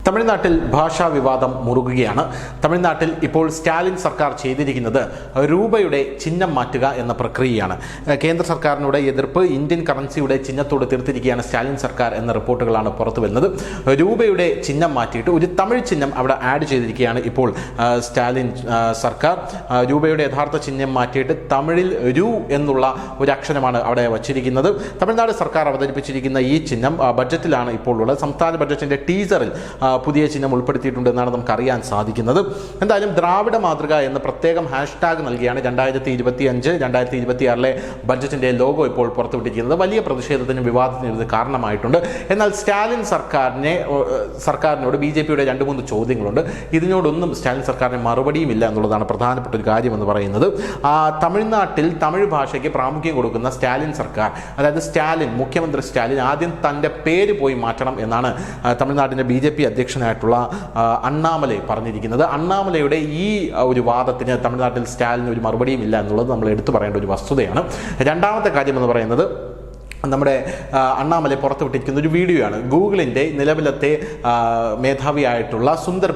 തമിഴ്നാട്ടിൽ ഭാഷാ വിവാദം മുറുകുകയാണ്. തമിഴ്നാട്ടിൽ ഇപ്പോൾ സ്റ്റാലിൻ സർക്കാർ ചെയ്തിരിക്കുന്നത് രൂപയുടെ ചിഹ്നം മാറ്റുക എന്ന പ്രക്രിയയാണ്. കേന്ദ്ര സർക്കാരിനോട് എതിർപ്പ് ഇന്ത്യൻ കറൻസിയുടെ ചിഹ്നത്തോട് തീർത്തിരിക്കുകയാണ് സ്റ്റാലിൻ സർക്കാർ എന്ന റിപ്പോർട്ടുകളാണ് പുറത്തു വരുന്നത്. രൂപയുടെ ചിഹ്നം മാറ്റിയിട്ട് ഒരു തമിഴ് ചിഹ്നം അവിടെ ആഡ് ചെയ്തിരിക്കുകയാണ് ഇപ്പോൾ സ്റ്റാലിൻ സർക്കാർ. രൂപയുടെ യഥാർത്ഥ ചിഹ്നം മാറ്റിയിട്ട് തമിഴിൽ രു എന്നുള്ള ഒരു അക്ഷരമാണ് അവിടെ വച്ചിരിക്കുന്നത്. തമിഴ്നാട് സർക്കാർ അവതരിപ്പിച്ചിരിക്കുന്ന ഈ ചിഹ്നം ബഡ്ജറ്റിലാണ് ഇപ്പോൾ ഉള്ളത്. സംസ്ഥാന ബഡ്ജറ്റിന്റെ ടീസറിൽ പുതിയ ചിഹ്നം ഉൾപ്പെടുത്തിയിട്ടുണ്ടെന്നാണ് നമുക്ക് അറിയാൻ സാധിക്കുന്നത്. എന്തായാലും ദ്രാവിഡ മാതൃക എന്ന പ്രത്യേകം ഹാഷ്ടാഗ് നൽകിയാണ് 2025-2026 ബഡ്ജറ്റിന്റെ ലോഗോ ഇപ്പോൾ പുറത്തുവിട്ടിരിക്കുന്നത്. വലിയ പ്രതിഷേധത്തിനും വിവാദത്തിനും ഇത് കാരണമായിട്ടുണ്ട്. എന്നാൽ സ്റ്റാലിൻ സർക്കാരിനോട് BJPയുടെ 2-3 ചോദ്യങ്ങളുണ്ട്. ഇതിനോടൊന്നും സ്റ്റാലിൻ സർക്കാരിന് മറുപടിയുമില്ല എന്നുള്ളതാണ് പ്രധാനപ്പെട്ട ഒരു കാര്യമെന്ന് പറയുന്നത്. തമിഴ്നാട്ടിൽ തമിഴ് ഭാഷയ്ക്ക് പ്രാമുഖ്യം കൊടുക്കുന്ന സ്റ്റാലിൻ സർക്കാർ, അതായത് സ്റ്റാലിൻ, മുഖ്യമന്ത്രി സ്റ്റാലിൻ ആദ്യം തൻ്റെ പേര് പോയി മാറ്റണം എന്നാണ് തമിഴ്നാട്ടിൻ്റെ BJP അധ്യക്ഷനായിട്ടുള്ള അണ്ണാമലൈ പറഞ്ഞിരിക്കുന്നത്. അണ്ണാമലയുടെ ഈ ഒരു വാദത്തിന് തമിഴ്നാട്ടിൽ സ്റ്റാലിന് ഒരു മറുപടിയും ഇല്ല എന്നുള്ളത് നമ്മൾ എടുത്തു പറയേണ്ട ഒരു വസ്തുതയാണ്. രണ്ടാമത്തെ കാര്യം എന്ന് പറയുന്നത്, നമ്മുടെ അണ്ണാമലൈ പുറത്തുവിട്ടിരിക്കുന്ന ഒരു വീഡിയോയാണ്. ഗൂഗിളിൻ്റെ നിലവിലത്തെ മേധാവിയായിട്ടുള്ള സുന്ദർ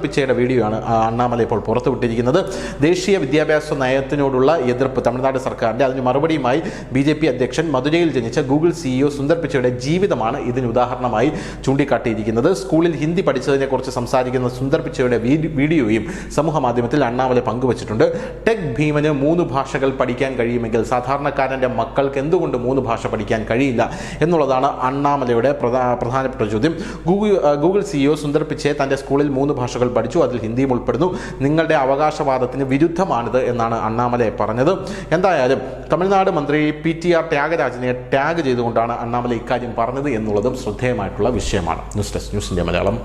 പിച്ചയുടെ വീഡിയോയാണ് അണ്ണാമലൈ ഇപ്പോൾ പുറത്തുവിട്ടിരിക്കുന്നത്. ദേശീയ വിദ്യാഭ്യാസ നയത്തിനോടുള്ള എതിർപ്പ് തമിഴ്നാട് സർക്കാരിൻ്റെ, അതിന് മറുപടിയുമായി BJP അധ്യക്ഷൻ മധുരയിൽ ജനിച്ച ഗൂഗിൾ CEO സുന്ദർ പിച്ചയുടെ ജീവിതമാണ് ഇതിന് ഉദാഹരണമായി ചൂണ്ടിക്കാട്ടിയിരിക്കുന്നത്. സ്കൂളിൽ ഹിന്ദി പഠിച്ചതിനെക്കുറിച്ച് സംസാരിക്കുന്ന സുന്ദർ പിച്ചയുടെ വീഡിയോയും സമൂഹ മാധ്യമത്തിൽ അണ്ണാമലൈ പങ്കുവച്ചിട്ടുണ്ട്. ടെക് ഭീമന് 3 ഭാഷകൾ പഠിക്കാൻ കഴിയുമെങ്കിൽ സാധാരണക്കാരൻ്റെ മക്കൾക്ക് എന്തുകൊണ്ട് 3 ഭാഷ പഠിക്കാൻ കഴിയില്ല എന്നുള്ളതാണ് അണ്ണാമലയുടെ പ്രധാനപ്പെട്ട ചോദ്യം. ഗൂഗിൾ CEO സുന്ദർ പിച്ചെ തൻ്റെ സ്കൂളിൽ 3 ഭാഷകൾ പഠിച്ചു, അതിൽ ഹിന്ദിയും ഉൾപ്പെടുന്നു. നിങ്ങളുടെ അവകാശവാദത്തിന് വിരുദ്ധമാണിത് എന്നാണ് അണ്ണാമലൈ പറഞ്ഞത്. എന്തായാലും തമിഴ്നാട് മന്ത്രി PTR ത്യാഗരാജനെ ടാഗ് ചെയ്തുകൊണ്ടാണ് അണ്ണാമലൈ ഇക്കാര്യം പറഞ്ഞത് എന്നുള്ളതും ശ്രദ്ധേയമായിട്ടുള്ള വിഷയമാണ്. News desk, news India Malayalam.